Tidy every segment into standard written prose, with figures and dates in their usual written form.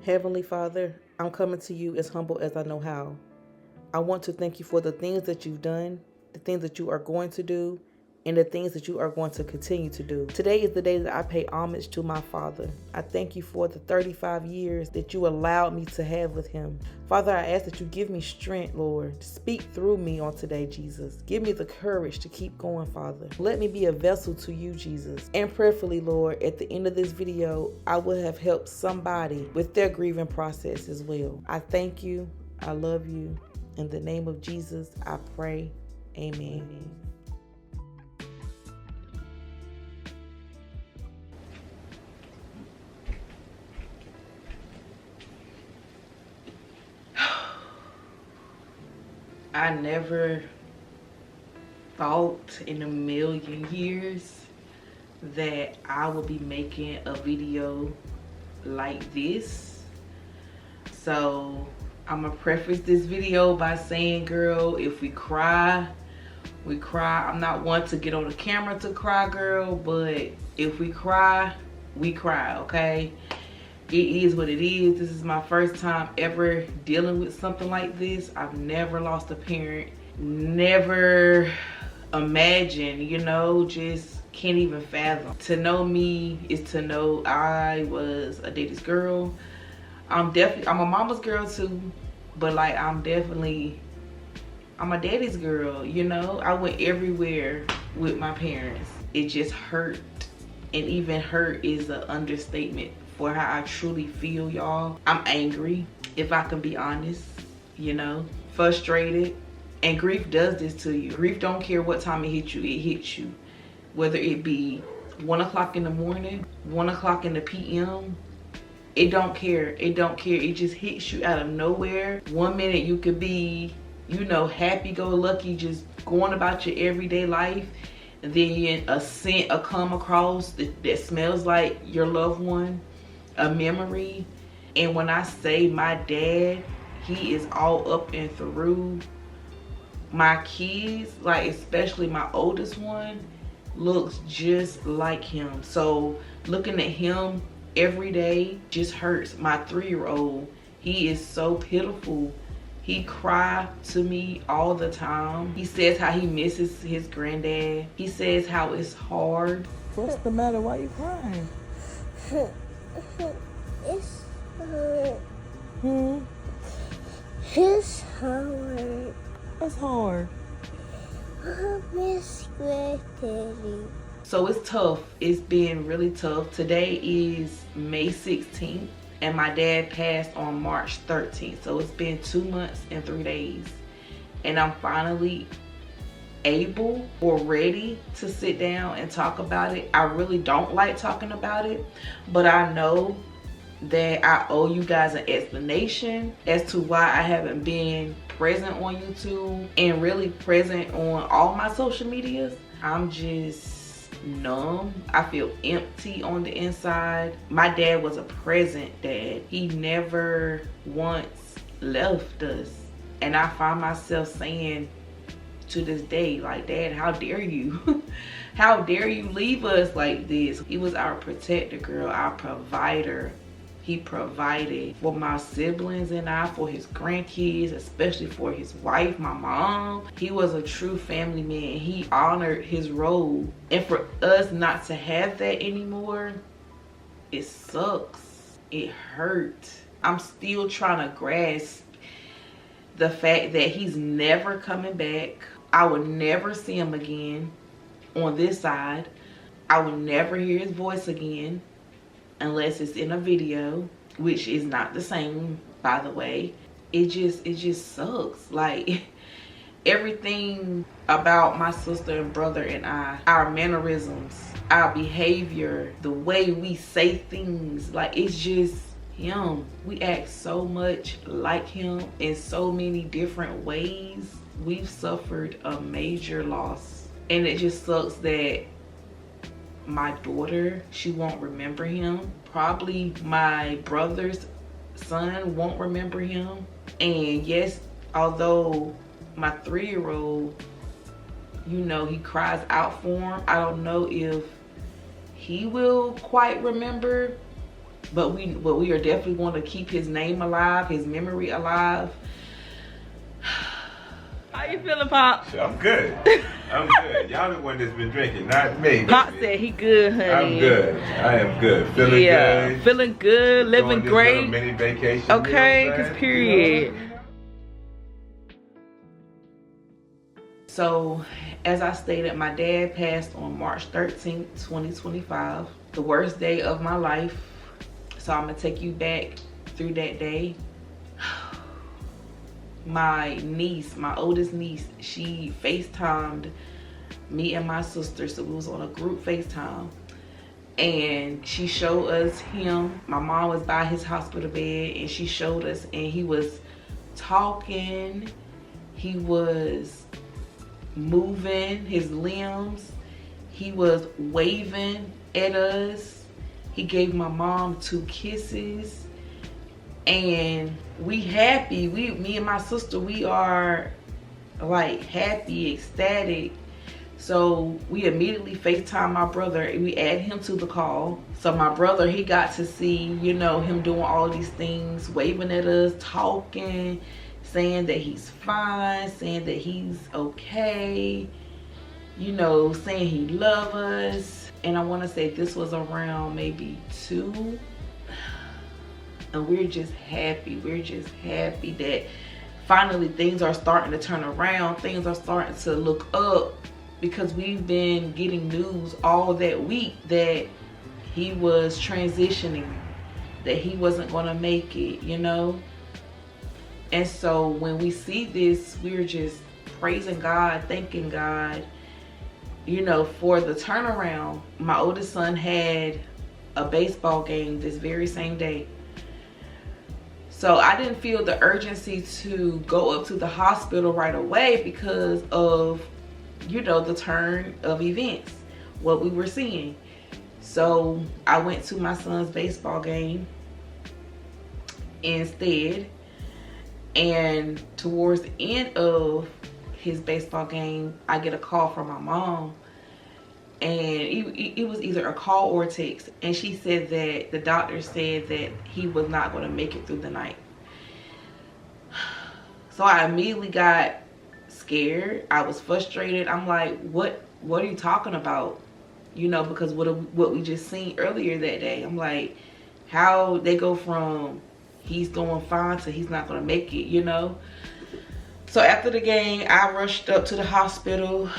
Heavenly Father, I'm coming to you as humble as I know how. I want to thank you for the things that you've done, the things that you are going to do, and the things that you are going to continue to do. Today is the day that I pay homage to my father. I thank you for the 35 years that you allowed me to have with him. Father, I ask that you give me strength, Lord. Speak through me on today, Jesus. Give me the courage to keep going, Father. Let me be a vessel to you, Jesus. And prayerfully, Lord, at the end of this video, I will have helped somebody with their grieving process as well. I thank you. I love you. In the name of Jesus, I pray. Amen. I never thought in a million years that I would be making a video like this. So I'm gonna preface this video by saying, girl, if we cry, we cry. I'm not one to get on the camera to cry, girl, but if we cry, we cry, okay? It is what it is. This is my first time ever dealing with something like this. I've never lost a parent, never imagined, you know, just can't even fathom. To know me is to know I was a daddy's girl. I'm a mama's girl too, but like I'm a daddy's girl, you know? I went everywhere with my parents. It just hurt, and even hurt is an understatement for how I truly feel, y'all. I'm angry, if I can be honest, you know, frustrated. And grief does this to you. Grief don't care what time it hits you. Whether it be 1 o'clock in the morning, 1 o'clock in the PM, it don't care. It don't care. It just hits you out of nowhere. 1 minute you could be, you know, happy-go-lucky, just going about your everyday life. And then a scent will come across that smells like your loved one, a memory. And when I say my dad, he is all up and through. My kids, like especially my oldest one, looks just like him. So looking at him every day just hurts. My 3-year-old, he is so pitiful. He cries to me all the time. He says how he misses his granddad. He says how it's hard. What's the matter? Why are you crying? It's hard. It's hard. That's hard. I miss Granddaddy. So it's tough. It's been really tough. Today is May 16th and my dad passed on March 13th. So it's been 2 months and 3 days. And I'm finally able or ready to sit down and talk about it. I really don't like talking about it, but I know that I owe you guys an explanation as to why I haven't been present on YouTube and really present on all my social medias. I'm just numb. I feel empty on the inside. My dad was a present dad. He never once left us. And I find myself saying to this day, like, Dad, how dare you? How dare you leave us like this? He was our protector, girl, our provider. He provided for my siblings and I, for his grandkids, especially for his wife, my mom. He was a true family man. He honored his role. And for us not to have that anymore, it sucks. It hurt. I'm still trying to grasp the fact that he's never coming back. I will never see him again on this side. I will never hear his voice again unless it's in a video, which is not the same, by the way. It just sucks. Like, everything about my sister and brother and I, our mannerisms, our behavior, the way we say things, like, it's just him. We act so much like him in so many different ways. We've suffered a major loss, and it just sucks that my daughter, she won't remember him. Probably my brother's son won't remember him. And yes, although my 3-year-old, you know, he cries out for him, I don't know if he will quite remember but we are definitely going to keep his name alive, his memory alive. How you feeling, Pop? I'm good. I'm good. Y'all the one that's been drinking, not me. Pop said he good, honey. I'm good. I am good. Feeling good. Feeling good, living great. Mini vacation. Okay, cause period. So, as I stated, my dad passed on March 13th, 2025. The worst day of my life. So I'm gonna take you back through that day. My niece, my oldest niece, she FaceTimed me and my sister. So we was on a group FaceTime. And she showed us him. My mom was by his hospital bed and she showed us, and he was talking. He was moving his limbs. He was waving at us. He gave my mom 2 kisses. And we happy. Me and my sister, we are like happy, ecstatic. So we immediately FaceTime my brother. We add him to the call. So my brother, he got to see, you know, him doing all these things, waving at us, talking, saying that he's fine, saying that he's okay, you know, saying he loves us. And I want to say this was around maybe 2. And we're just happy. We're just happy that finally things are starting to turn around. Things are starting to look up, because we've been getting news all that week that he was transitioning, that he wasn't going to make it, you know. And so when we see this, we're just praising God, thanking God, you know, for the turnaround. My oldest son had a baseball game this very same day. So I didn't feel the urgency to go up to the hospital right away because of, you know, the turn of events, what we were seeing. So I went to my son's baseball game instead. And towards the end of his baseball game, I get a call from my mom. And it was either a call or a text. And she said that the doctor said that he was not going to make it through the night. So I immediately got scared. I was frustrated. I'm like, what are you talking about? You know, because what we just seen earlier that day. I'm like, how they go from he's doing fine to he's not going to make it, you know? So after the game, I rushed up to the hospital.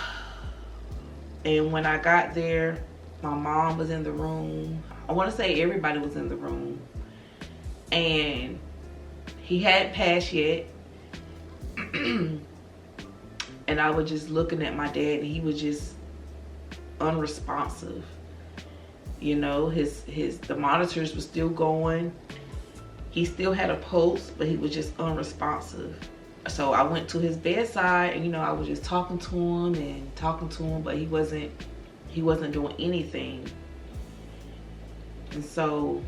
And when I got there, my mom was in the room. I want to say everybody was in the room. And he hadn't passed yet. And I was just looking at my dad, and he was just unresponsive. You know, the monitors were still going. He still had a pulse, but he was just unresponsive. So I went to his bedside, and you know, I was just talking to him, but he wasn't doing anything. And so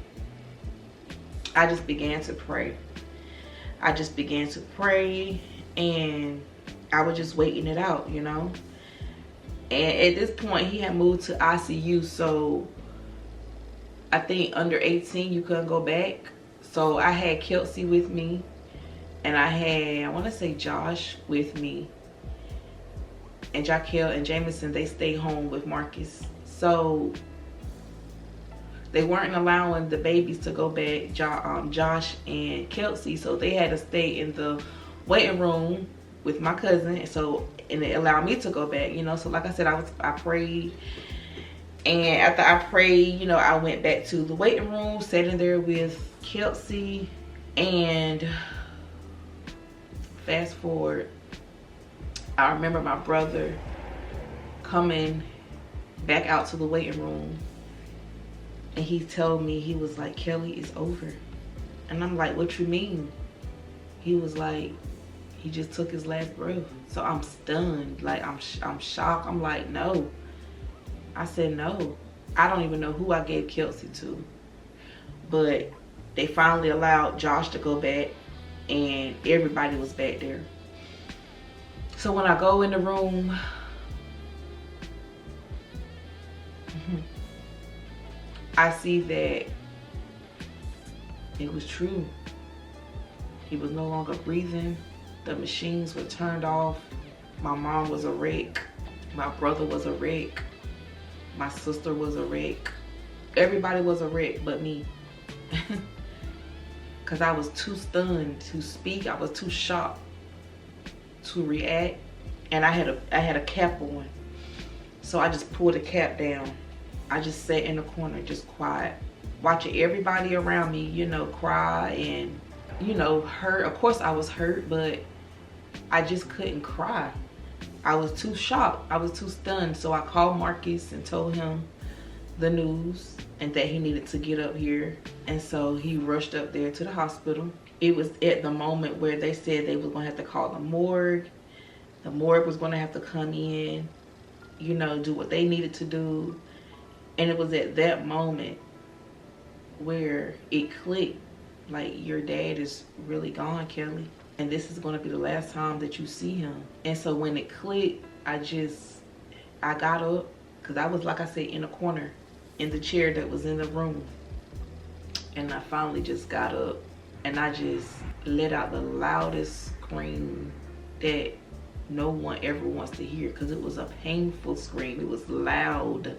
I just began to pray. And I was just waiting it out, you know. And at this point, he had moved to ICU, so I think under 18 you couldn't go back. So I had Kelsey with me, and I had, I want to say, Josh with me, and Jaquel and Jameson, they stayed home with Marcus. So they weren't allowing the babies to go back, Josh and Kelsey, so they had to stay in the waiting room with my cousin. So, and it allowed me to go back, you know. So like I said, I prayed. And after I prayed, you know, I went back to the waiting room, sitting there with Kelsey. And fast forward, I remember my brother coming back out to the waiting room. And he told me, he was like, Kelly, it's over. And I'm like, what you mean? He was like, he just took his last breath. So I'm stunned, like I'm shocked. I'm like, no. I said, no. I don't even know who I gave Kelsey to. But they finally allowed Josh to go back, and everybody was back there. So when I go in the room, I see that It was true. He was no longer breathing. The machines were turned off. My mom was a wreck. My brother was a wreck. My sister was a wreck. Everybody was a wreck but me. Because I was too stunned to speak. I was too shocked to react. And I had a cap on. So I just pulled the cap down. I just sat in the corner, just quiet, watching everybody around me, you know, cry and, you know, hurt. Of course I was hurt, but I just couldn't cry. I was too shocked. I was too stunned. So I called Marcus and told him the news and that he needed to get up here. And so he rushed up there to the hospital. It was at the moment where they said they were gonna have to call the morgue. The morgue was gonna have to come in, you know, do what they needed to do. And it was at that moment where it clicked, like, your dad is really gone, Kelly. And this is gonna be the last time that you see him. And so when it clicked, I got up, because I was, like I said, in a corner in the chair that was in the room. And I finally just got up and I just let out the loudest scream that no one ever wants to hear, because it was a painful scream. It was loud.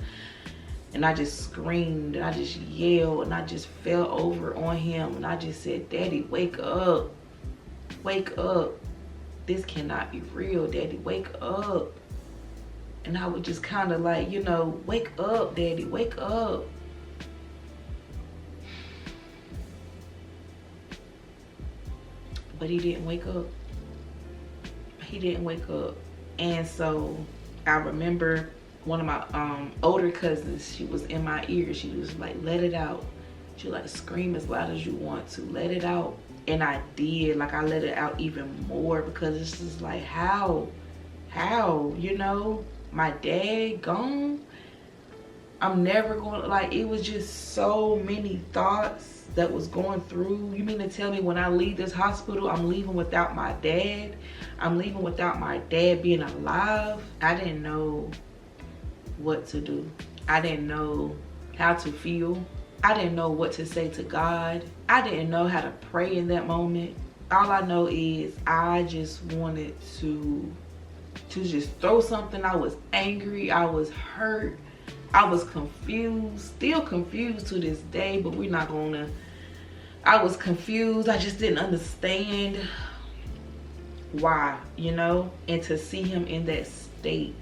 And I just screamed and I just yelled and I just fell over on him and I just said, Daddy, wake up. Wake up. This cannot be real, Daddy. Wake up. And I would just kind of like, you know, wake up, Daddy, wake up. But he didn't wake up. He didn't wake up. And so I remember one of my older cousins, she was in my ear. She was like, let it out. She like, scream as loud as you want to, let it out. And I did, like, I let it out even more, because it's just like, how, you know, my dad gone? I'm never going to, like, it was just so many thoughts that was going through. You mean to tell me when I leave this hospital, I'm leaving without my dad? I'm leaving without my dad being alive? I didn't know what to do. I didn't know how to feel. I didn't know what to say to God. I didn't know how to pray in that moment. All I know is I just wanted to just throw something. I was angry. I was hurt. I was confused. Still confused to this day, but we're not gonna. I was confused. I just didn't understand why, you know? And to see him in that state,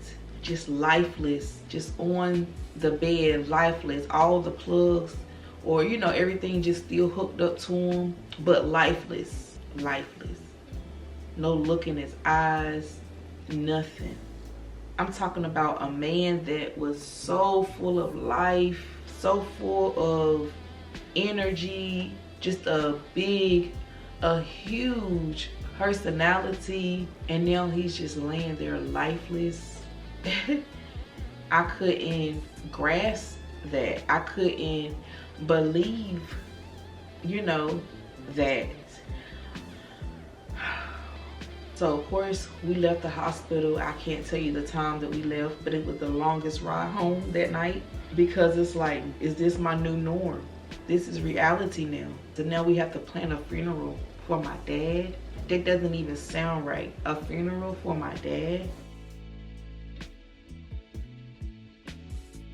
just lifeless, just on the bed, lifeless, all the plugs, or, you know, everything just still hooked up to him, but lifeless. No look in his eyes, nothing. I'm talking about a man that was so full of life, so full of energy, just a huge personality, and now he's just laying there lifeless. I couldn't grasp that. I couldn't believe, you know, that. So of course we left the hospital. I can't tell you the time that we left, but it was the longest ride home that night, because it's like, is this my new norm? This is reality now. So now we have to plan a funeral for my dad. That doesn't even sound right. A funeral for my dad.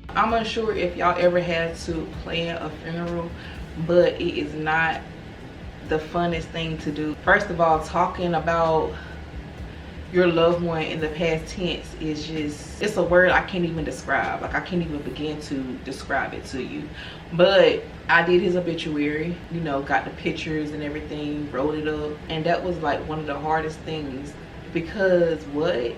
I'm unsure if y'all ever had to plan a funeral, but it is not the funnest thing to do. First of all, talking about your loved one in the past tense is just, it's a word I can't even describe. Like, I can't even begin to describe it to you. But I did his obituary, you know, got the pictures and everything, wrote it up. And that was like one of the hardest things, because what?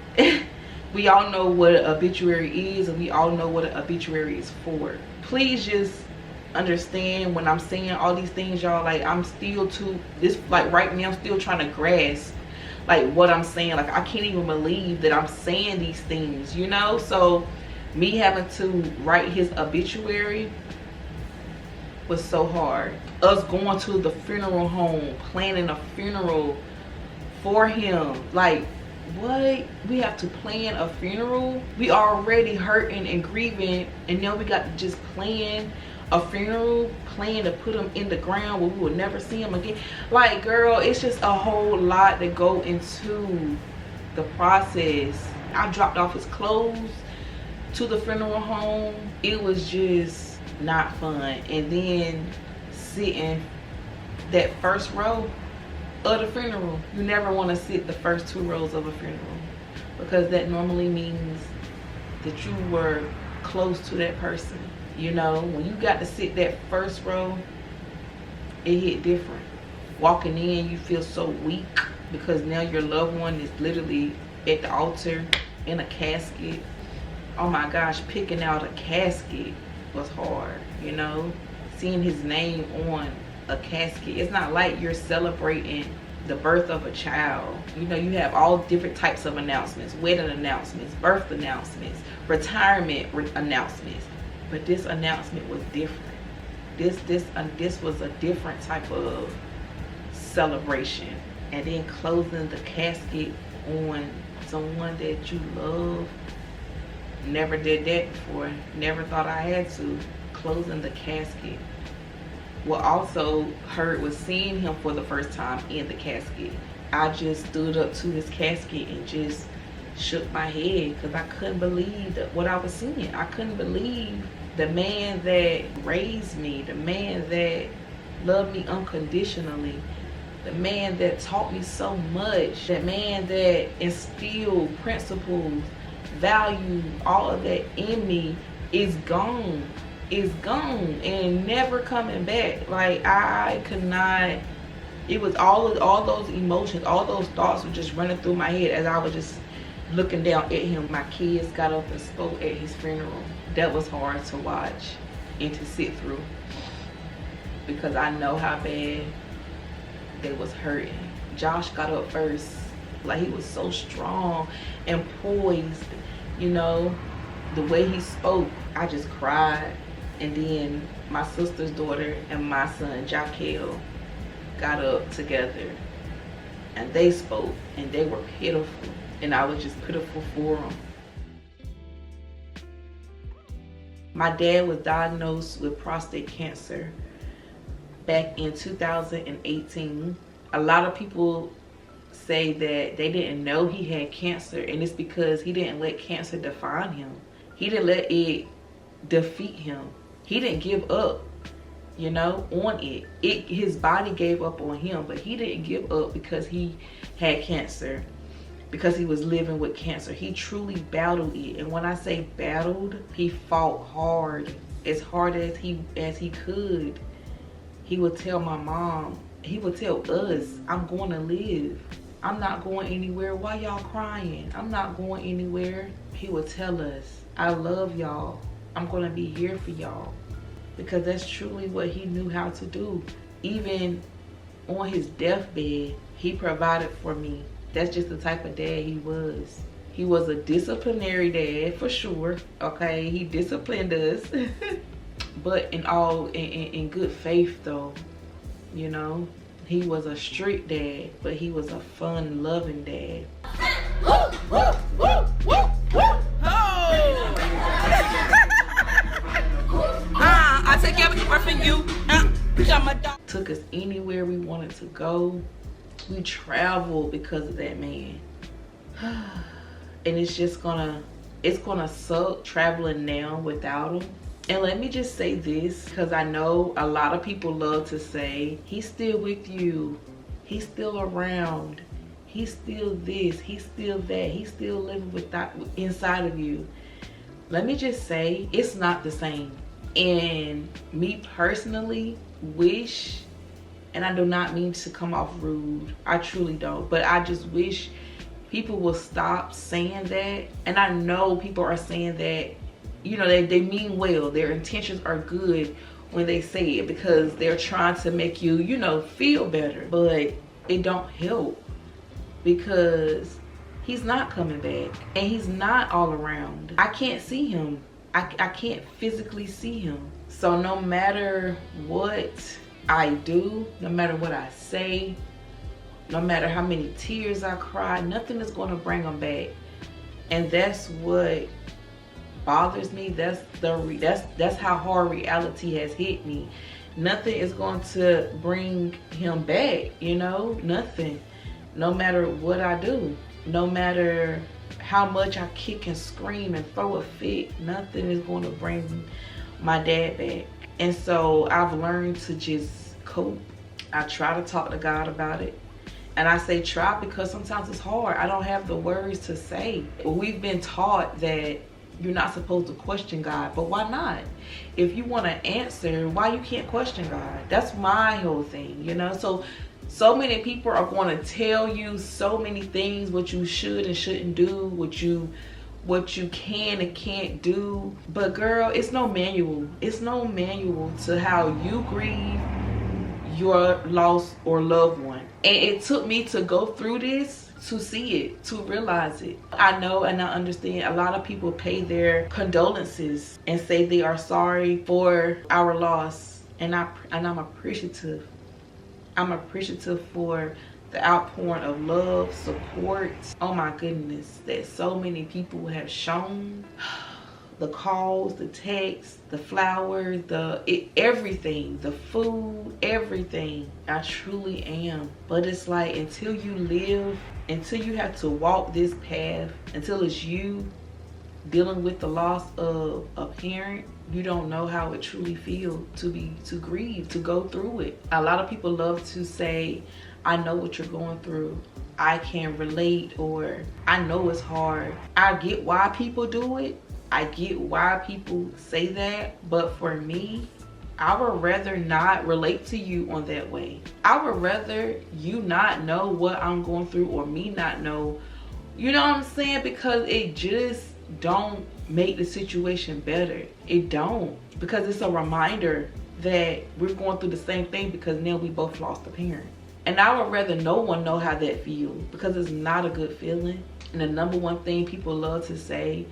We all know what an obituary is, and we all know what an obituary is for. Please just understand when I'm saying all these things, y'all, like, I'm still like right now, I'm still trying to grasp like what I'm saying. Like, I can't even believe that I'm saying these things, you know? So me having to write his obituary was so hard. Us going to the funeral home, planning a funeral for him, like, what? We have to plan a funeral? We already hurting and grieving, and now we got to just plan a funeral, plan to put him in the ground where we would never see him again. Like, girl, it's just a whole lot that go into the process. I dropped off his clothes to the funeral home. It was just not fun. And then sitting that first row of the funeral, you never want to sit the first 2 rows of a funeral, because that normally means that you were close to that person. You know, when you got to sit that first row, it hit different. Walking in, you feel so weak because now your loved one is literally at the altar in a casket. Oh my gosh, picking out a casket was hard, you know? Seeing his name on a casket. It's not like you're celebrating the birth of a child. You know, you have all different types of announcements, wedding announcements, birth announcements, retirement announcements. But this announcement was different. This was a different type of celebration. And then closing the casket on someone that you love. Never did that before. Never thought I had to. Closing the casket. What also hurt was seeing him for the first time in the casket. I just stood up to his casket and just shook my head because I couldn't believe what I was seeing. I couldn't believe the man that raised me, the man that loved me unconditionally, the man that taught me so much, the man that instilled principles, value, all of that in me is gone. Is gone and never coming back. Like, I could not. It was all those emotions, all those thoughts were just running through my head as I was just looking down at him. My kids got up and spoke at his funeral. That was hard to watch and to sit through because I know how bad they was hurting. Josh got up first. Like, he was so strong and poised, you know, the way he spoke. I just cried. And then my sister's daughter and my son, Jaquel, got up together and they spoke and they were pitiful. And I was just pitiful for them. My dad was diagnosed with prostate cancer back in 2018. A lot of people say that they didn't know he had cancer, and it's because he didn't let cancer define him. He didn't let it defeat him. He didn't give up, you know, on it. His body gave up on him, but he didn't give up because he had cancer, because he was living with cancer. He truly battled it. And when I say battled, he fought hard as he could. He would tell my mom, he would tell us, I'm going to live. I'm not going anywhere. Why y'all crying? I'm not going anywhere. He would tell us, I love y'all. I'm going to be here for y'all. Because that's truly what he knew how to do. Even on his deathbed, he provided for me. That's just the type of dad he was. He was a disciplinary dad for sure. Okay, he disciplined us. But in good faith though, you know. He was a strict dad, but he was a fun, loving dad. I take everything from you. Took us anywhere we wanted to go. We traveled because of that man. And it's gonna suck traveling now without him. And let me just say this, because I know a lot of people love to say, he's still with you, he's still around, he's still this, he's still that, he's still living inside of you. Let me just say, it's not the same. And me personally wish, and I do not mean to come off rude, I truly don't, but I just wish people will stop saying that. And I know people are saying that, you know, they mean well. Their intentions are good when they say it because they're trying to make you, you know, feel better. But it don't help because he's not coming back and he's not all around. I can't see him. I can't physically see him. So no matter what I do, no matter what I say, no matter how many tears I cry, nothing is going to bring him back. And that's what bothers me. That's how hard reality has hit me. Nothing is going to bring him back, you know, nothing. No matter what I do, no matter how much I kick and scream and throw a fit, nothing is going to bring my dad back. And so I've learned to just cope. I try to talk to God about it. And I say try because sometimes it's hard. I don't have the words to say. We've been taught that you're not supposed to question God, but why not? If you want an answer, why you can't question God? That's my whole thing, you know? So many people are going to tell you so many things, what you should and shouldn't do, what you can and can't do. But girl, it's no manual. It's no manual to how you grieve your lost or loved one. And it took me to go through this to see it, to realize it. I know and I understand a lot of people pay their condolences and say they are sorry for our loss. And I'm appreciative. I'm appreciative for the outpouring of love, support. Oh my goodness, that so many people have shown. The calls, the texts, the flowers, everything, the food, everything. I truly am. But it's like until you live, until you have to walk this path, until it's you dealing with the loss of a parent, you don't know how it truly feels to grieve, to go through it. A lot of people love to say, I know what you're going through. I can relate, or I know it's hard. I get why people do it. I get why people say that, but for me, I would rather not relate to you on that way. I would rather you not know what I'm going through or me not know. You know what I'm saying? Because it just don't make the situation better. It don't. Because it's a reminder that we're going through the same thing because now we both lost a parent. And I would rather no one know how that feels because it's not a good feeling. And the number one thing people love to say,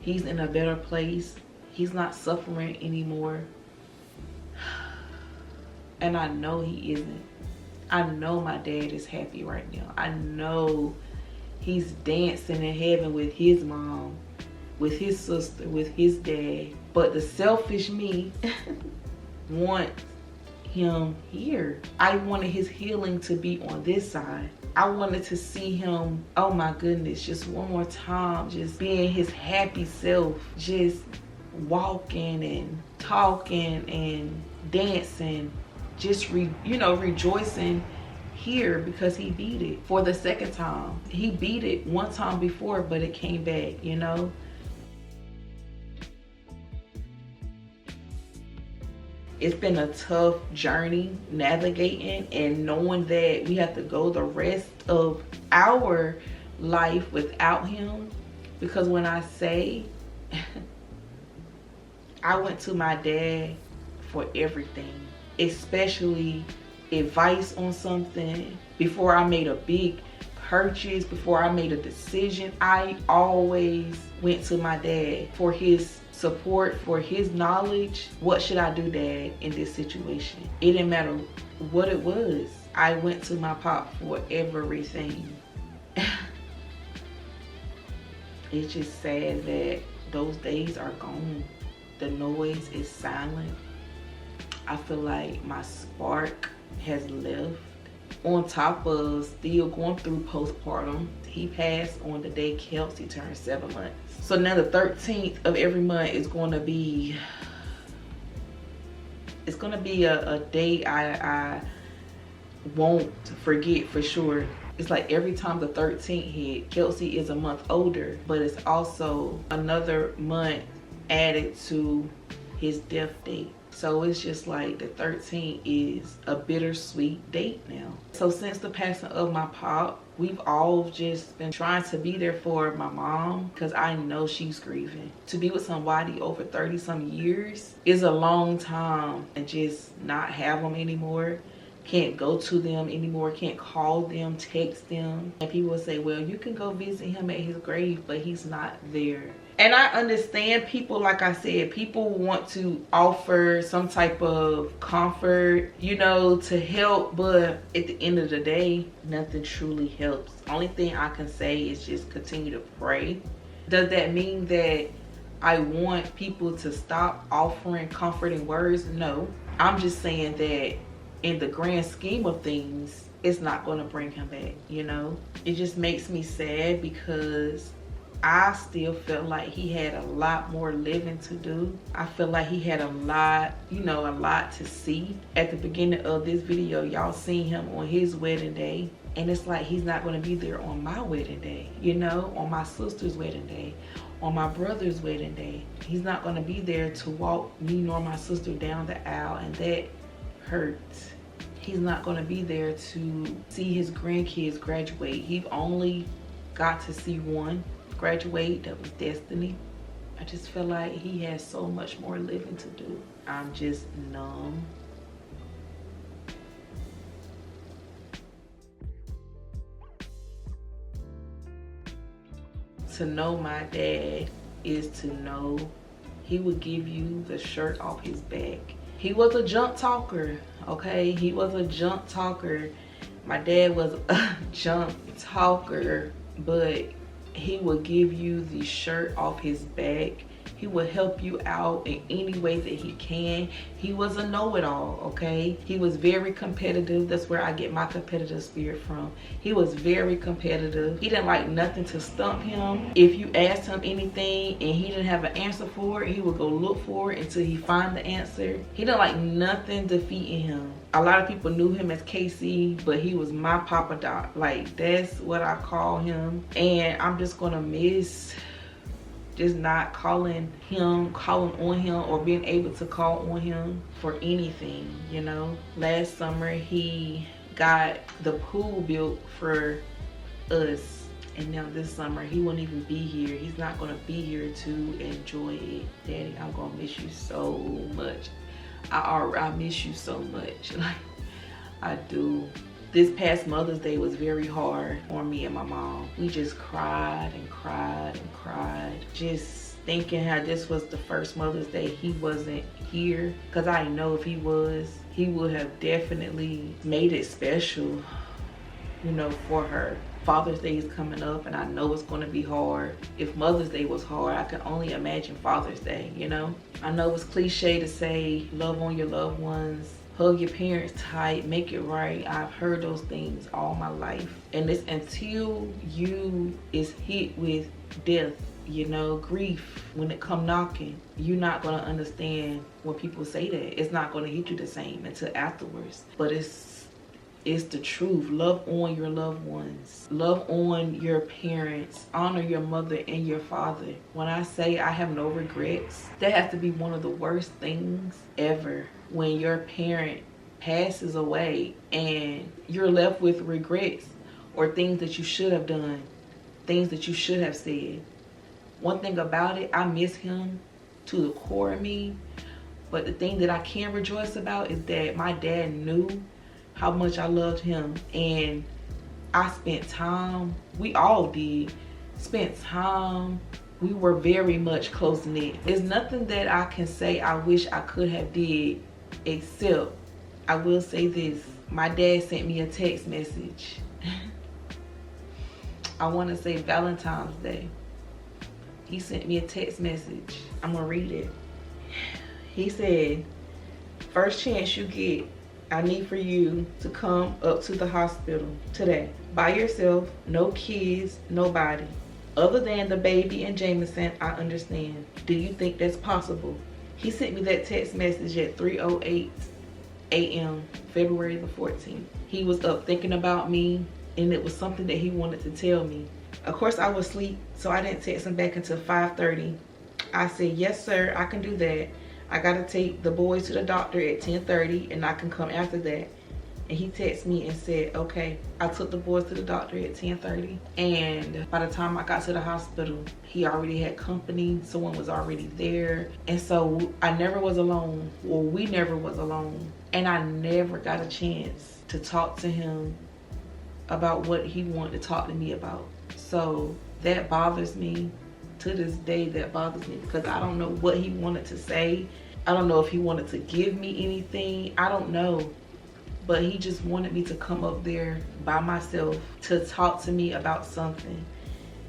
he's in a better place. He's not suffering anymore. And I know he isn't. I know my dad is happy right now. I know he's dancing in heaven with his mom, with his sister, with his dad. But the selfish me wants him here. I wanted his healing to be on this side. I wanted to see him, oh my goodness, just one more time, just being his happy self, just walking and talking and dancing, just rejoicing here because he beat it for the second time. He beat it one time before, but it came back, you know. It's been a tough journey navigating and knowing that we have to go the rest of our life without him. Because when I say, I went to my dad for everything, especially advice on something. Before I made a big purchase, before I made a decision, I always went to my dad for his support, for his knowledge. What should I do, Dad, in this situation? It didn't matter what it was. I went to my pop for everything. It's just sad that those days are gone. The noise is silent. I feel like my spark has left. On top of still going through postpartum, he passed on the day Kelsey turned 7 months. So now the 13th of every month is going to be, it's going to be a day I won't forget for sure. It's like every time the 13th hit, Kelsey is a month older, but it's also another month added to his death date. So it's just like the 13th is a bittersweet date now. So since the passing of my pop, we've all just been trying to be there for my mom because I know she's grieving. To be with somebody over 30 some years is a long time and just not have them anymore. Can't go to them anymore, can't call them, text them. And people will say, well, you can go visit him at his grave, but he's not there. And I understand people, like I said, people want to offer some type of comfort, you know, to help. But at the end of the day, nothing truly helps. Only thing I can say is just continue to pray. Does that mean that I want people to stop offering comforting words. No, I'm just saying that in the grand scheme of things, it's not going to bring him back, you know? It just makes me sad because I still feel like he had a lot more living to do. I feel like he had a lot, you know, a lot to see. At the beginning of this video, y'all seen him on his wedding day. And it's like he's not going to be there on my wedding day, you know, on my sister's wedding day, on my brother's wedding day. He's not going to be there to walk me nor my sister down the aisle, and that hurts. He's not going to be there to see his grandkids graduate. He only got to see one graduate. That was Destiny. I just feel like he has so much more living to do. I'm just numb. To know my dad is to know he would give you the shirt off his back. He was a junk talker, okay? He was a junk talker. My dad was a junk talker, but he would give you the shirt off his back. He would help you out in any way that he can. He was a know-it-all, okay? He was very competitive. That's where I get my competitive spirit from. He was very competitive. He didn't like nothing to stump him. If you asked him anything and he didn't have an answer for it, he would go look for it until he find the answer. He didn't like nothing defeating him. A lot of people knew him as KC, but he was my Papa Doc. Like, that's what I call him. And I'm just gonna miss just not calling on him, or being able to call on him for anything, you know. Last summer he got the pool built for us, and now this summer he won't even be here. He's not gonna be here to enjoy it. Daddy, I'm gonna miss you so much. I miss you so much. Like, I do. This past Mother's Day was very hard on me and my mom. We just cried and cried and cried. Just thinking how this was the first Mother's Day he wasn't here. Because I know if he was, he would have definitely made it special, you know, for her. Father's Day is coming up, and I know it's going to be hard. If Mother's Day was hard, I can only imagine Father's Day, you know? I know it's cliche to say love on your loved ones, hug your parents tight, make it right. I've heard those things all my life. And it's until you is hit with death, you know, grief, when it come knocking, you're not going to understand when people say that. It's not going to hit you the same until afterwards. But it's the truth. Love on your loved ones. Love on your parents. Honor your mother and your father. When I say I have no regrets, that has to be one of the worst things ever. When your parent passes away and you're left with regrets or things that you should have done, things that you should have said. One thing about it, I miss him to the core of me. But the thing that I can rejoice about is that my dad knew how much I loved him, and I spent time, we all did, spent time. We were very much close knit. There's nothing that I can say I wish I could have did, except I will say this. My dad sent me a text message. I want to say Valentine's Day. He sent me a text message. I'm gonna read it. He said, "First chance you get, I need for you to come up to the hospital today. By yourself, no kids, nobody. Other than the baby and Jameson, I understand. Do you think that's possible?" He sent me that text message at 3:08 a.m. February the 14th. He was up thinking about me, and it was something that he wanted to tell me. Of course, I was asleep, so I didn't text him back until 5:30. I said, "Yes, sir, I can do that. I gotta take the boys to the doctor at 10:30 and I can come after that." And he texted me and said, okay. I took the boys to the doctor at 10:30. And by the time I got to the hospital, he already had company. Someone was already there. And so I never was alone. Well, we never was alone. And I never got a chance to talk to him about what he wanted to talk to me about. So that bothers me. To this day, that bothers me because I don't know what he wanted to say. I don't know if he wanted to give me anything. I don't know. But he just wanted me to come up there by myself to talk to me about something.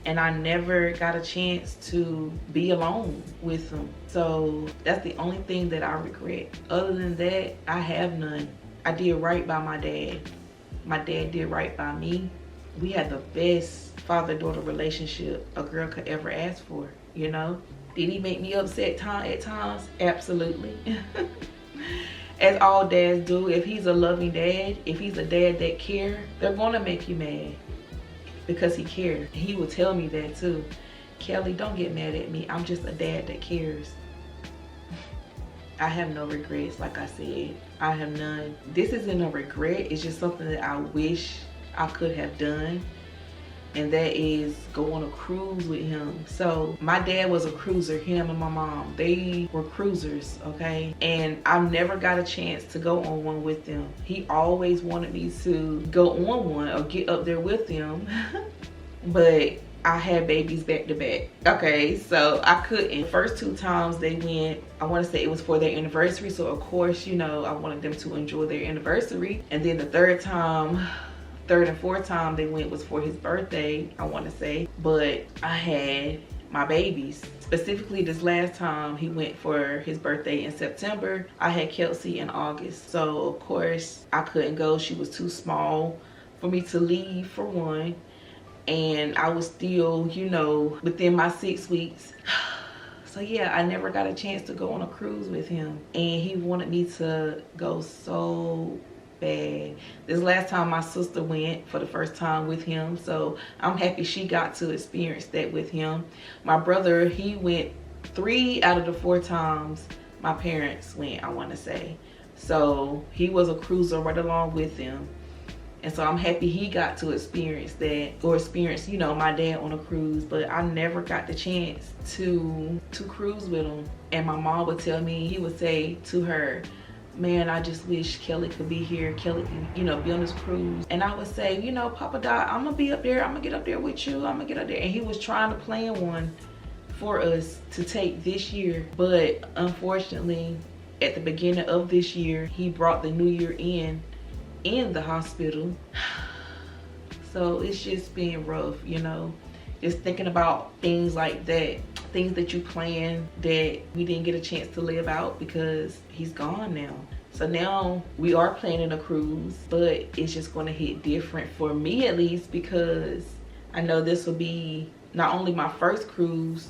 and I never got a chance to be alone with him. So that's the only thing that I regret. Other than that, I have none. I did right by my dad. My dad did right by me. We had the best father-daughter relationship a girl could ever ask for, you know? Did he make me upset at times? Absolutely. As all dads do. If he's a loving dad, if he's a dad that cares, they're gonna make you mad because he cares. He will tell me that too. Kelly, don't get mad at me. I'm just a dad that cares. I have no regrets, like I said. I have none. This isn't a regret. It's just something that I wish I could have done. And that is go on a cruise with him. So my dad was a cruiser, him and my mom. They were cruisers, okay? And I never got a chance to go on one with them. He always wanted me to go on one or get up there with them. But I had babies back to back. Okay, so I couldn't. First 2 times they went, I want to say it was for their anniversary. So of course, you know, I wanted them to enjoy their anniversary. And then the third and fourth time they went was for his birthday, I want to say. But I had my babies. Specifically this last time he went for his birthday in September, I had Kelsey in August. So of course I couldn't go. She was too small for me to leave, for one. And I was still, you know, within my 6 weeks. So yeah, I never got a chance to go on a cruise with him. And he wanted me to go so bad. This last time my sister went for the first time with him, so I'm happy she got to experience that with him. My brother, he went 3 out of the 4 times my parents went, I want to say. So he was a cruiser right along with them. And so I'm happy he got to experience that, or experience, you know, my dad on a cruise. But I never got the chance to cruise with him. And my mom would tell me, he would say to her, man, I just wish Kelly could be here. Kelly can, you know, be on this cruise. And I would say, you know, Papa Doc, I'm gonna be up there. I'm gonna get up there with you. I'm gonna get up there. And he was trying to plan one for us to take this year. But unfortunately, at the beginning of this year, he brought the new year in the hospital. So it's just been rough, you know, just thinking about things like that, things that you plan that we didn't get a chance to live out because he's gone now. So now we are planning a cruise, but it's just going to hit different for me, at least, because I know this will be not only my first cruise,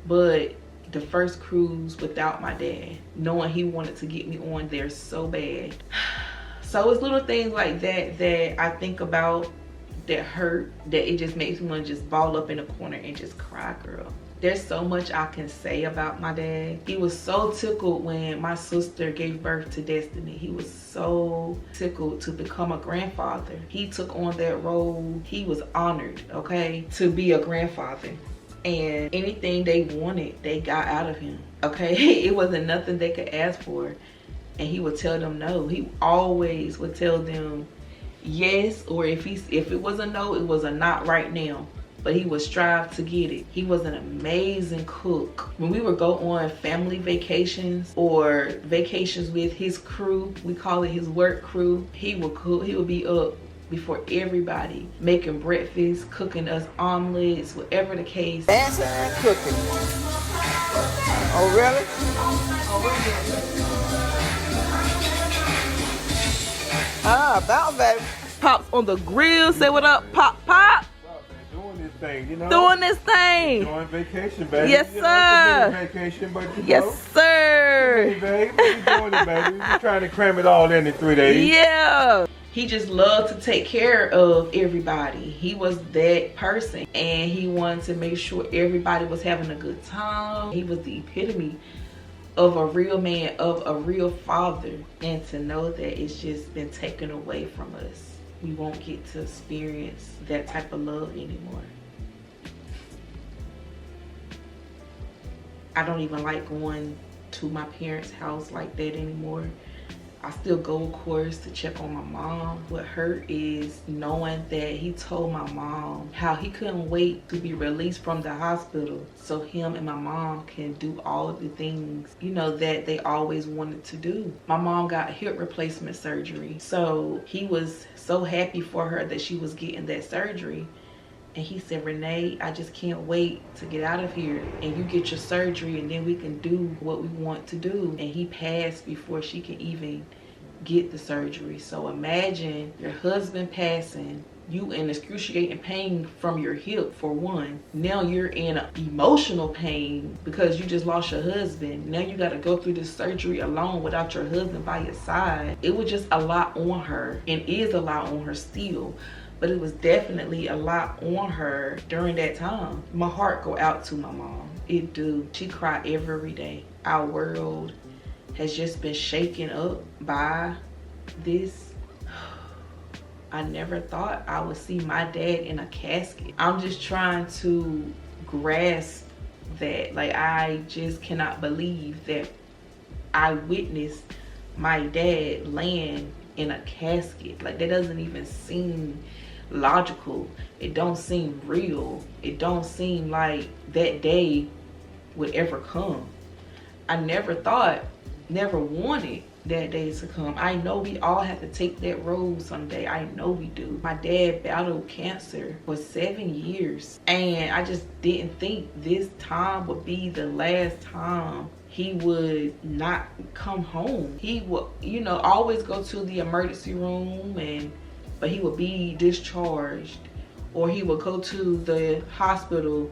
but the first cruise without my dad, knowing he wanted to get me on there so bad. So it's little things like that that I think about that hurt, that it just makes me want to just ball up in a corner and just cry, girl. There's so much I can say about my dad. He was so tickled when my sister gave birth to Destiny. He was so tickled to become a grandfather. He took on that role. He was honored, okay, to be a grandfather. And anything they wanted, they got out of him, okay? It wasn't nothing they could ask for. And he would tell them no. He always would tell them yes, or if it was a no, it was a not right now. But he would strive to get it. He was an amazing cook. When we would go on family vacations or vacations with his crew, we call it his work crew, he would cook. He would be up before everybody, making breakfast, cooking us omelets, whatever the case. Dancing and cooking. Oh, really? Ah, about baby. Pop's on the grill. Say what up, Pop. Pop. Doing this thing, you know. Doing this thing. Enjoying vacation, baby. Yes, You know, it's a sir. mini vacation, but you know. Yes, sir. Hey, babe, what you doing, it, baby? We're trying to cram it all in 3 days. Yeah. He just loved to take care of everybody. He was that person, and he wanted to make sure everybody was having a good time. He was the epitome of a real man, of a real father. And to know that it's just been taken away from us, we won't get to experience that type of love anymore. I don't even like going to my parents' house like that anymore. I still go, of course, to check on my mom. What hurt is knowing that he told my mom how he couldn't wait to be released from the hospital so him and my mom can do all of the things, you know, that they always wanted to do. My mom got hip replacement surgery, so he was so happy for her that she was getting that surgery. And he said, Renee, I just can't wait to get out of here and you get your surgery and then we can do what we want to do. And he passed before she could even get the surgery. So imagine your husband passing, you in excruciating pain from your hip for one. Now you're in emotional pain because you just lost your husband. Now you got to go through this surgery alone without your husband by your side. It was just a lot on her, and is a lot on her still. But it was definitely a lot on her during that time. My heart go out to my mom. It do. She cried every day. Our world has just been shaken up by this. I never thought I would see my dad in a casket. I'm just trying to grasp that. Like, I just cannot believe that I witnessed my dad laying in a casket. Like, that doesn't even seem logical. It don't seem real. It don't seem like that day would ever come. I never thought, never wanted that day to come. I know we all have to take that road someday. I know we do. My dad battled cancer for 7 years, and I just didn't think this time would be the last time he would not come home. He would, you know, always go to the emergency room, but he would be discharged, or he would go to the hospital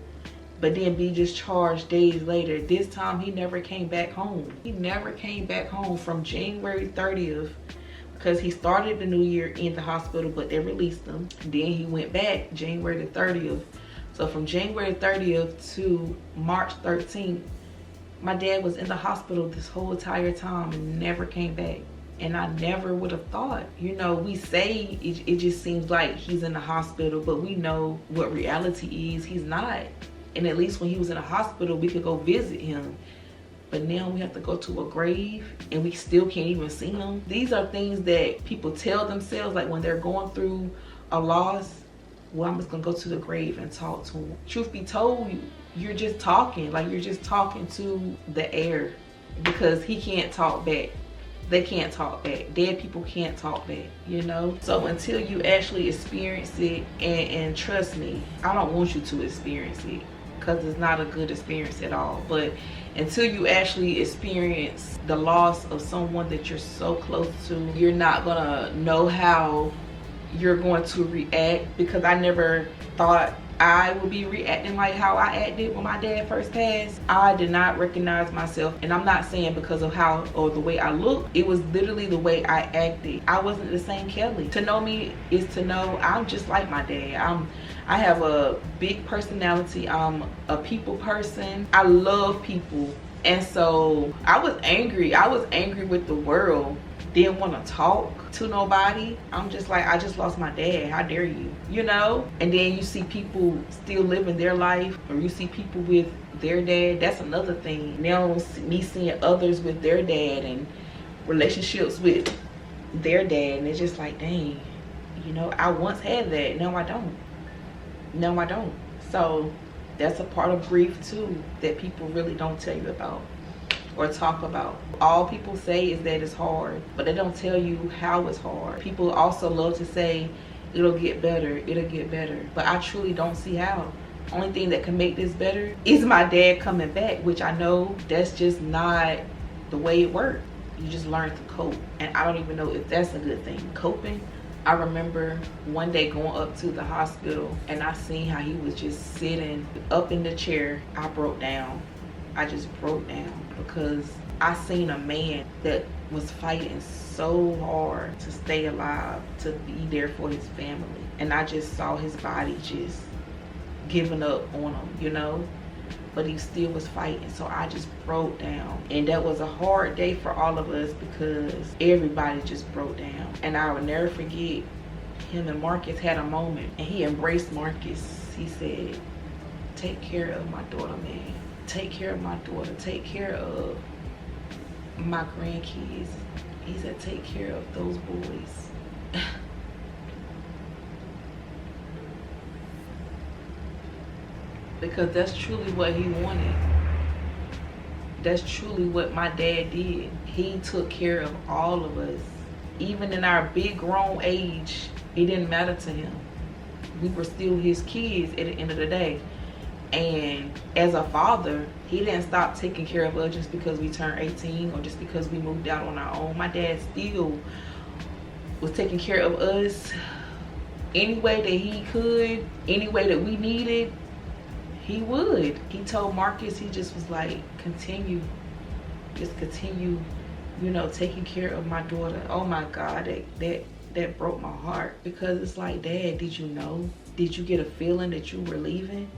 but then be discharged days later. This time he never came back home. He never came back home from January 30th, because he started the new year in the hospital, but they released him. Then he went back January the 30th. So from January 30th to March 13th, my dad was in the hospital this whole entire time and never came back. And I never would have thought. You know, we say it just seems like he's in the hospital, but we know what reality is. He's not. And at least when he was in a hospital, we could go visit him. But now we have to go to a grave and we still can't even see him. These are things that people tell themselves, like when they're going through a loss. Well, I'm just gonna go to the grave and talk to him. Truth be told, you're just talking. Like, you're just talking to the air, because he can't talk back. They can't talk back. Dead people can't talk back, you know? So until you actually experience it, and trust me, I don't want you to experience it, because it's not a good experience at all. But until you actually experience the loss of someone that you're so close to, you're not gonna know how you're going to react. Because I never thought I would be reacting like how I acted when my dad first passed. I did not recognize myself, and I'm not saying because of how or the way I look. It was literally the way I acted. I wasn't the same Kelly. To know me is to know I'm just like my dad. I have a big personality. I'm a people person. I love people. And so I was angry. I was angry with the world. Didn't want to talk to nobody. I'm just like, I just lost my dad. How dare you? You know? And then you see people still living their life, or you see people with their dad. That's another thing. Now me seeing others with their dad and relationships with their dad, and it's just like, dang, you know, I once had that. Now I don't. No, I don't. So that's a part of grief too that people really don't tell you about or talk about. All people say is that it's hard, but they don't tell you how it's hard. People also love to say, it'll get better, it'll get better. But I truly don't see how. Only thing that can make this better is my dad coming back, which I know that's just not the way it works. You just learn to cope. And I don't even know if that's a good thing. Coping. I remember one day going up to the hospital and I seen how he was just sitting up in the chair. I broke down. I just broke down because I seen a man that was fighting so hard to stay alive, to be there for his family. And I just saw his body just giving up on him, you know? But he still was fighting, so I just broke down. And that was a hard day for all of us because everybody just broke down. And I will never forget, him and Marcus had a moment, and he embraced Marcus. He said, take care of my daughter, man. Take care of my daughter. Take care of my grandkids. He said, take care of those boys. Because that's truly what he wanted. That's truly what my dad did. He took care of all of us. Even in our big grown age, it didn't matter to him. we were still his kids at the end of the day. And as a father, he didn't stop taking care of us just because we turned 18 or just because we moved out on our own. My dad still was taking care of us any way that he could, any way that we needed, he would. He told Marcus, he just was like, continue, just continue, you know, taking care of my daughter. Oh my God, that broke my heart, because it's like, Dad, did you know? Did you get a feeling that you were leaving?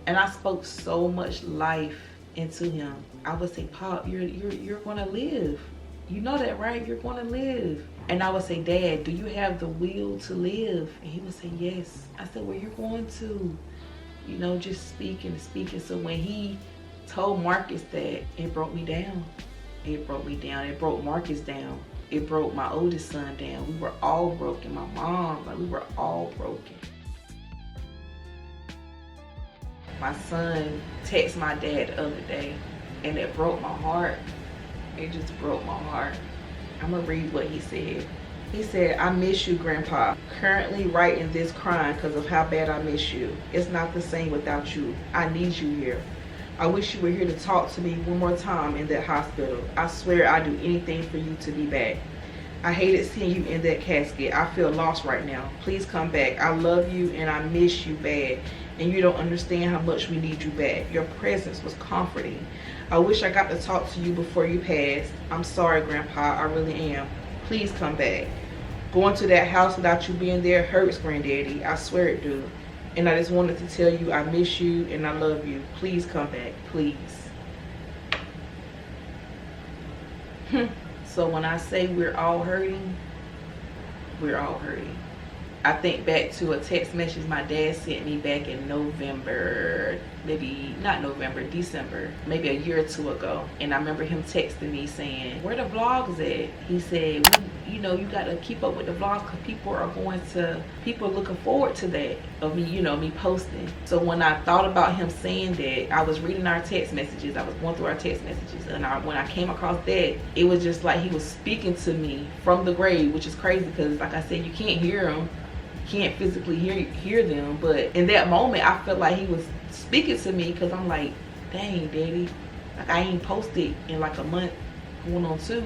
And I spoke so much life into him. I would say, Pop, you're gonna live. You know that, right? You're gonna live. And I would say, Dad, do you have the will to live? And he would say, yes. I said, well, you're going to, you know, just speaking and speaking. So when he told Marcus that, it broke me down. It broke me down. It broke Marcus down. It broke my oldest son down. We were all broken. My mom, like, we were all broken. My son texted my dad the other day, and it broke my heart. It just broke my heart. I'm gonna read what he said. He said, I miss you, Grandpa. Currently writing this crying because of how bad I miss you. It's not the same without you. I need you here. I wish you were here to talk to me one more time in that hospital. I swear I'd do anything for you to be back. I hated seeing you in that casket. I feel lost right now. Please come back. I love you and I miss you bad. And you don't understand how much we need you back. Your presence was comforting. I wish I got to talk to you before you passed. I'm sorry, Grandpa. I really am. Please come back. Going to that house without you being there hurts, Granddaddy. I swear it do. And I just wanted to tell you I miss you and I love you. Please come back. Please. So when I say we're all hurting, we're all hurting. I think back to a text message my dad sent me back in November, maybe not November, December, maybe a year or two ago. And I remember him texting me saying, where the vlogs at? He said, you know, you got to keep up with the vlogs because people are looking forward to that, of me, you know, me posting. So when I thought about him saying that, I was reading our text messages. I was going through our text messages. And when I came across that, it was just like he was speaking to me from the grave, which is crazy because, like I said, you can't hear him. Can't physically hear them, but in that moment I felt like he was speaking to me, because I'm like, dang, Daddy, like I ain't posted in like a month, going on 2,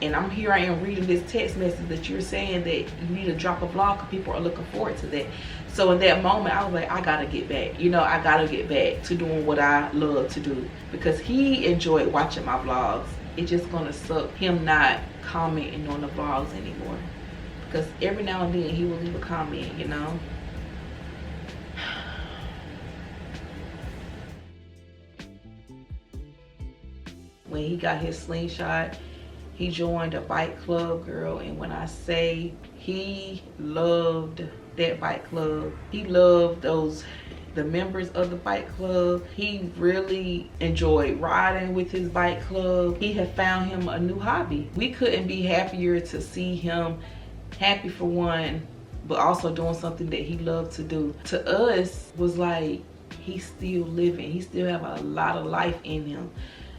and I am reading this text message that you're saying that you need to drop a vlog because people are looking forward to that. So in that moment I was like, I gotta get back, you know, I gotta get back to doing what I love to do, because he enjoyed watching my vlogs. It's just gonna suck him not commenting on the vlogs anymore. Because every now and then he will leave a comment, you know. When he got his slingshot, he joined a bike club, girl. And when I say he loved that bike club, he loved the members of the bike club. He really enjoyed riding with his bike club. He had found him a new hobby. We couldn't be happier to see him happy, for one, but also doing something that he loved to do. To us was like, he's still living. He still have a lot of life in him,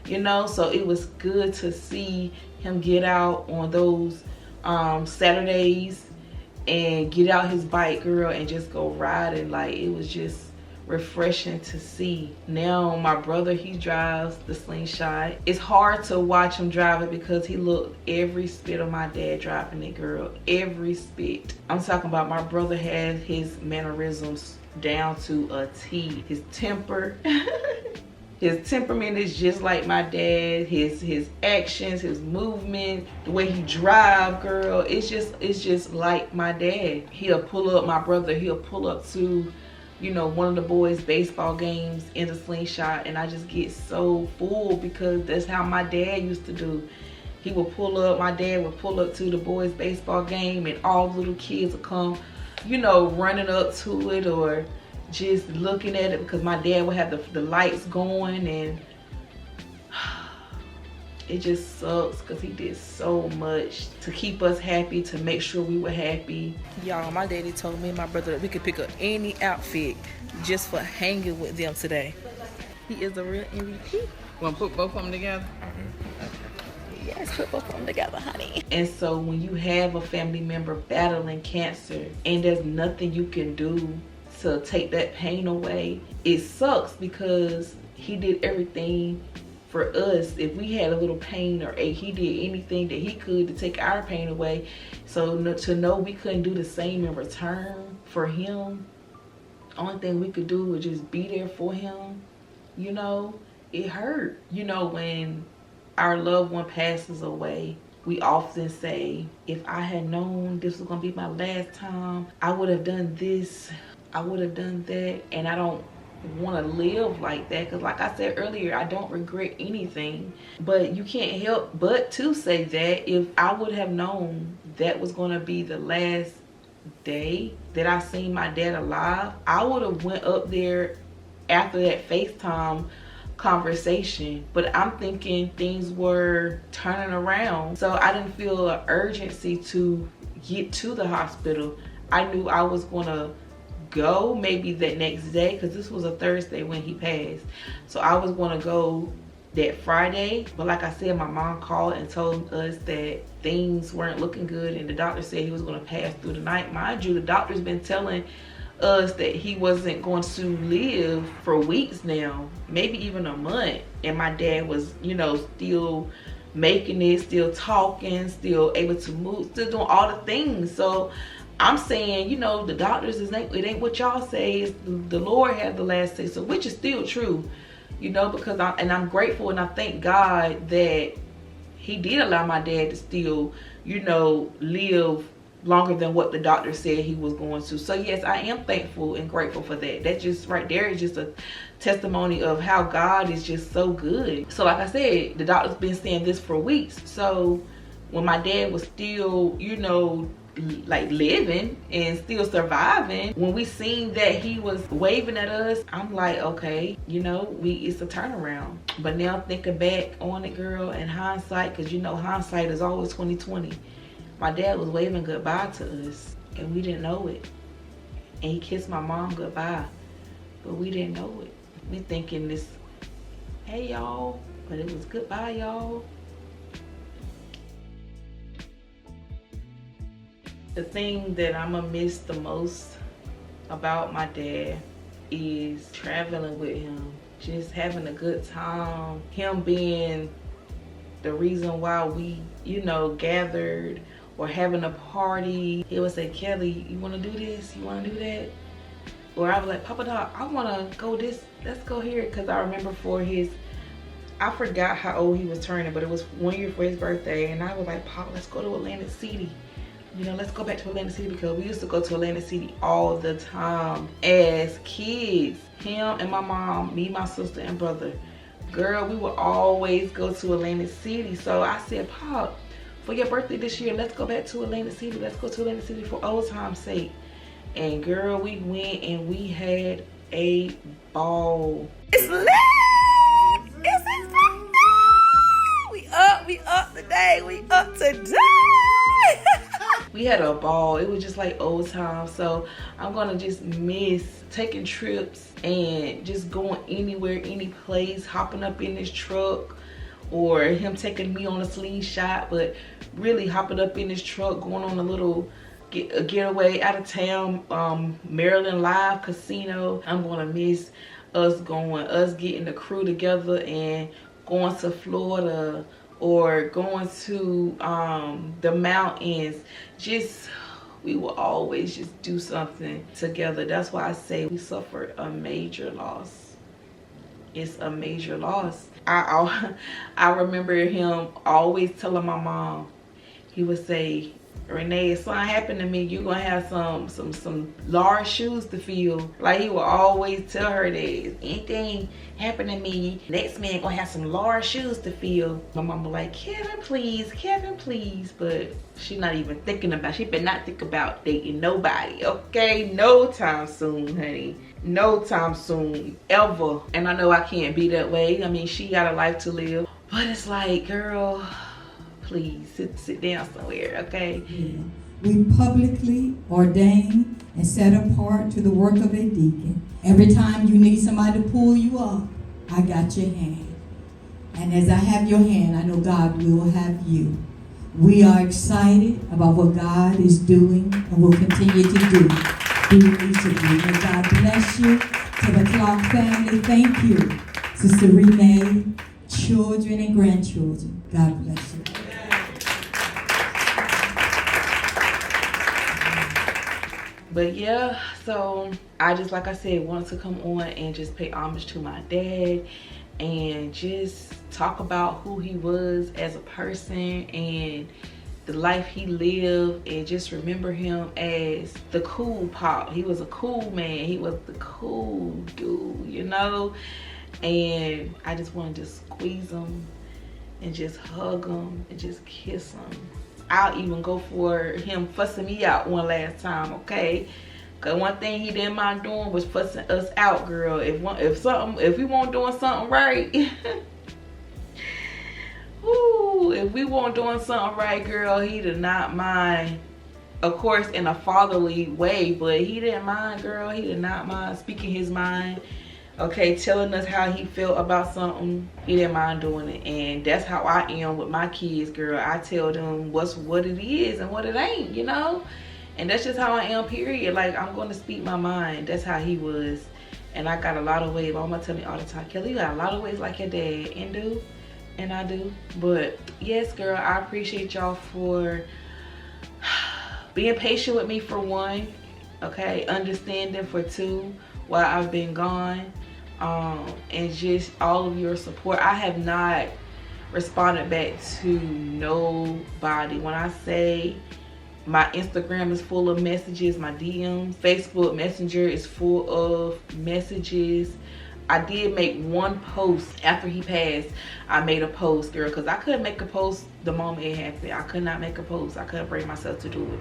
you know. So it was good to see him get out on those Saturdays and get out his bike, girl, and just go riding. Like, it was just refreshing to see. Now my brother, he drives the slingshot. It's hard to watch him drive it because he looked every spit of my dad driving it, girl. Every spit. I'm talking about, my brother has his mannerisms down to a T. His temper his temperament is just like my dad. His actions, his movement, the way he drive, girl, it's just like my dad. He'll pull up, my brother, he'll pull up to, you know, one of the boys' baseball games in the slingshot, and I just get so full because that's how my dad used to do. He would pull up, my dad would pull up to the boys' baseball game, and all the little kids would come, you know, running up to it or just looking at it, because my dad would have the lights going, and it just sucks because he did so much to keep us happy, to make sure we were happy. Y'all, my daddy told me and my brother that we could pick up any outfit just for hanging with them today. He is a real MVP. Want to put both of them together? Yes, we'll perform together, honey. And so when you have a family member battling cancer and there's nothing you can do to take that pain away, it sucks because he did everything for us. If we had a little pain or ache, he did anything that he could to take our pain away. So to know we couldn't do the same in return for him, only thing we could do was just be there for him, you know, it hurt. You know, when our loved one passes away, we often say, if I had known this was gonna be my last time, I would have done this, I would have done that. And I don't want to live like that, because like I said earlier, I don't regret anything. But you can't help but to say that if I would have known that was going to be the last day that I seen my dad alive, I would have went up there after that FaceTime conversation. But I'm thinking things were turning around, so I didn't feel an urgency to get to the hospital. I knew I was gonna go maybe that next day, because this was a Thursday when he passed, so I was going to go that Friday. But like I said, my mom called and told us that things weren't looking good and the doctor said he was going to pass through the night. Mind you, the doctor's been telling us that he wasn't going to live for weeks now, maybe even a month. And my dad was, you know, still making it, still talking, still able to move, still doing all the things. So I'm saying, you know, the doctors, it ain't what y'all say. It's the Lord had the last say, so which is still true, you know, because I'm grateful and I thank God that he did allow my dad to still, you know, live longer than what the doctor said he was going to. So yes, I am thankful and grateful for that. That just right there is just a testimony of how God is just so good. So like I said, the doctor's been saying this for weeks. So when my dad was still, you know, like living and still surviving, when we seen that he was waving at us, I'm like, okay, you know, it's a turnaround. But now thinking back on it, girl, in hindsight, because you know hindsight is always 20/20, my dad was waving goodbye to us and we didn't know it. And he kissed my mom goodbye, but we didn't know it. We thinking this, hey y'all, but it was goodbye y'all. The thing that I'm gonna miss the most about my dad is traveling with him, just having a good time, him being the reason why we, you know, gathered or having a party. He would say, Kelly, you wanna do this? You wanna do that? Or I was like, Papa Doc, I wanna go this, let's go here. Cause I remember for his, I forgot how old he was turning, but it was 1 year for his birthday. And I was like, Pop, let's go to Atlantic City. You know, let's go back to Atlantic City, because we used to go to Atlantic City all the time as kids. Him and my mom, me, my sister, and brother. Girl, we would always go to Atlantic City. So I said, Pop, for your birthday this year, let's go back to Atlantic City. Let's go to Atlantic City for old time's sake. And girl, we went and we had a ball. It's lit! It's exciting! We up today. We up today! We had a ball. It was just like old times. So I'm gonna just miss taking trips and just going anywhere, any place, hopping up in this truck, or him taking me on a slingshot, but really hopping up in this truck, going on a little getaway out of town, Maryland Live Casino. I'm gonna miss us getting the crew together and going to Florida, or going to the mountains. Just, we will always just do something together. That's why I say we suffered a major loss. It's a major loss. I remember him always telling my mom, he would say, Renee, if something happened to me, you're gonna have some large shoes to fill. Like, he would always tell her that if anything happened to me, next man gonna have some large shoes to fill. My mom was like, Kevin, please. But she not even thinking about, she better not think about dating nobody, okay? No time soon, honey. No time soon, ever. And I know I can't be that way. I mean, she got a life to live. But it's like, girl, please sit down somewhere, okay? Yeah. We publicly ordained and set apart to the work of a deacon. Every time you need somebody to pull you up, I got your hand. And as I have your hand, I know God will have you. We are excited about what God is doing and will continue to do through each of you. May God bless you. To the Clark family, thank you. Sister Renee, children and grandchildren, God bless you. But yeah, so I just, like I said, wanted to come on and just pay homage to my dad and just talk about who he was as a person and the life he lived, and just remember him as the cool pop. He was a cool man. He was the cool dude, you know? And I just wanted to squeeze him and just hug him and just kiss him. I'll even go for him fussing me out one last time, okay? Cause one thing he didn't mind doing was fussing us out, girl. If we weren't doing something right, ooh, if we weren't doing something right, girl, he did not mind. Of course, in a fatherly way, but he didn't mind, girl. He did not mind speaking his mind. Okay, telling us how he felt about something. He didn't mind doing it. And that's how I am with my kids, girl. I tell them what it is and what it ain't, you know? And that's just how I am, period. Like, I'm going to speak my mind. That's how he was. And I got a lot of ways. My mama tell me all the time, Kelly, you got a lot of ways like your dad. And I do. But yes, girl, I appreciate y'all for being patient with me for one. Okay, understanding for two, while I've been gone. And just all of your support. I have not responded back to nobody. When I say my Instagram is full of messages, my DMs, Facebook Messenger is full of messages. I did make one post after he passed. I made a post, girl, because I couldn't make a post the moment it happened. I could not make a post. I couldn't bring myself to do it.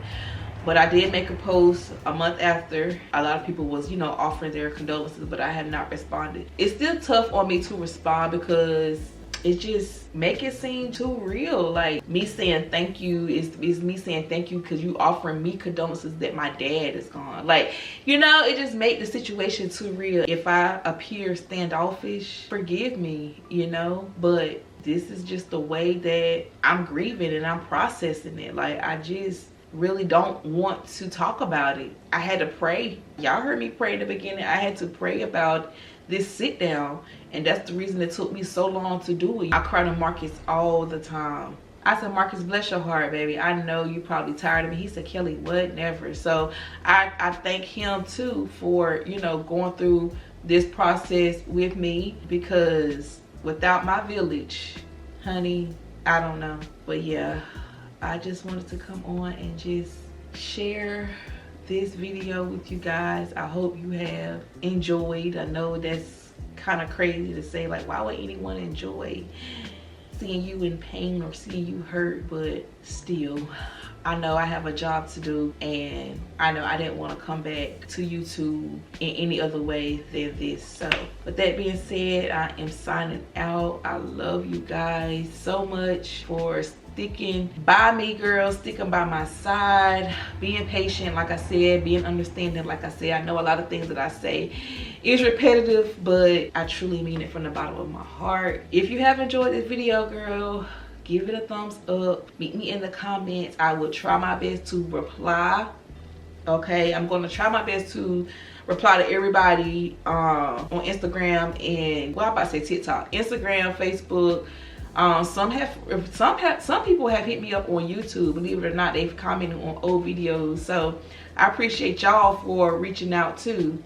But I did make a post a month after. A lot of people was, you know, offering their condolences, but I have not responded. It's still tough on me to respond because it just make it seem too real. Like, me saying thank you is me saying thank you because you offering me condolences that my dad is gone. Like, you know, it just make the situation too real. If I appear standoffish, forgive me, you know, but this is just the way that I'm grieving and I'm processing it. Like, I just really don't want to talk about it. I had to pray. Y'all heard me pray in the beginning. I had to pray about this sit down, and that's the reason it took me so long to do it. I cry to Marcus all the time. I said, Marcus, bless your heart, baby. I know you probably tired of me. He said, Kelly, what? Never. So I thank him too for, you know, going through this process with me, because without my village, honey, I don't know. But yeah, I just wanted to come on and just share this video with you guys. I hope you have enjoyed. I know that's kind of crazy to say, like, why would anyone enjoy seeing you in pain or seeing you hurt? But still, I know I have a job to do, and I know I didn't want to come back to YouTube in any other way than this. So with that being said, I am signing out. I love you guys so much for sticking by me, girl, sticking by my side, being patient, like I said, being understanding, like I said. I know a lot of things that I say is repetitive, but I truly mean it from the bottom of my heart. If you have enjoyed this video, girl, give it a thumbs up. Meet me in the comments. I will try my best to reply. Okay, I'm going to try my best to reply to everybody on Instagram and, well, I'm about to say TikTok, Instagram, Facebook. Some people have hit me up on YouTube. Believe it or not, they've commented on old videos. So I appreciate y'all for reaching out too.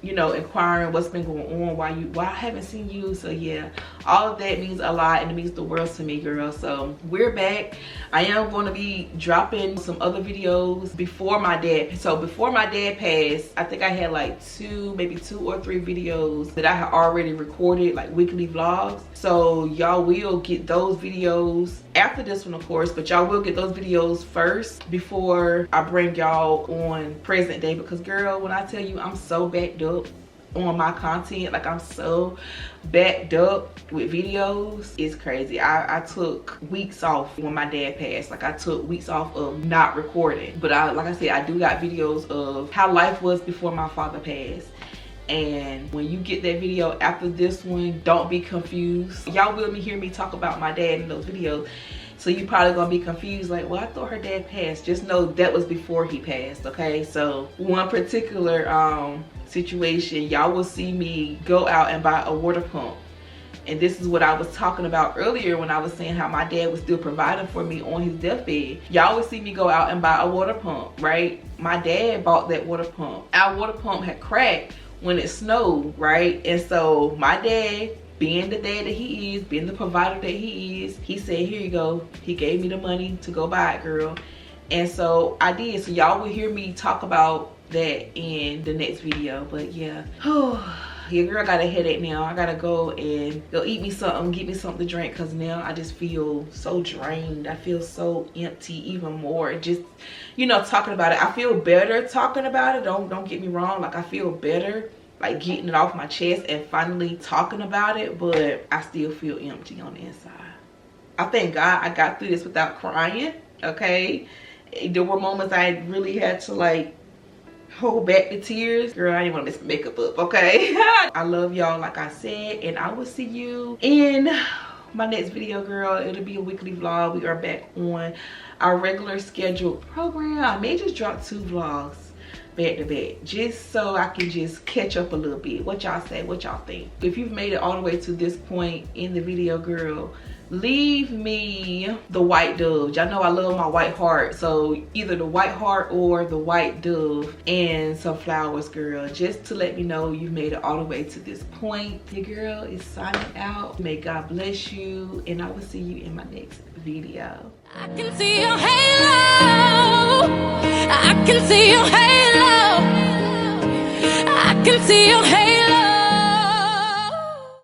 You know, inquiring what's been going on, why I haven't seen you. So yeah, all of that means a lot, and it means the world to me, girl. So we're back. I am going to be dropping some other videos before my dad. So before my dad passed, I think I had like maybe two or three videos that I had already recorded, like weekly vlogs. So y'all will get those videos after this one, of course, but y'all will get those videos first before I bring y'all on present day. Because girl, when I tell you I'm so backed up on my content, like I'm so backed up with videos, it's crazy. I took weeks off when my dad passed. Like, I took weeks off of not recording, but like I said, I do got videos of how life was before my father passed, And when you get that video after this one, don't be confused. Y'all will hear me talk about my dad in those videos, so you probably gonna be confused, like, well, I thought her dad passed. Just know that was before he passed, okay? So one particular situation, y'all will see me go out and buy a water pump. And this is what I was talking about earlier when I was saying how my dad was still providing for me on his deathbed. Y'all would see me go out and buy a water pump, right? My dad bought that water pump. Our water pump had cracked when it snowed, right? And so my dad, being the dad that he is, being the provider that he is, he said, here you go. He gave me the money to go buy it, girl. And so I did. So y'all will hear me talk about that in the next video. But yeah, your girl got a headache now. I gotta go and go eat me something, get me something to drink, because now I just feel so drained. I feel so empty even more. Just, you know, talking about it. I feel better talking about it. Don't get me wrong. Like, I feel better, like, getting it off my chest and finally talking about it, but I still feel empty on the inside. I thank God I got through this without crying, okay? There were moments I really had to, like, hold back the tears. Girl, I didn't want to mess my makeup up, okay? I love y'all, like I said, and I will see you in my next video, girl. It'll be a weekly vlog. We are back on our regular scheduled program. I may just drop 2 vlogs back to back, just so I can just catch up a little bit. What y'all say? What y'all think? If you've made it all the way to this point in the video, girl, leave me the white dove. Y'all know I love my white heart, so either the white heart or the white dove and some flowers, girl, just to let me know you've made it all the way to this point. Your girl is signing out. May God bless you, and I will see you in my next video. I can see your halo. I can see your halo. I can see your halo.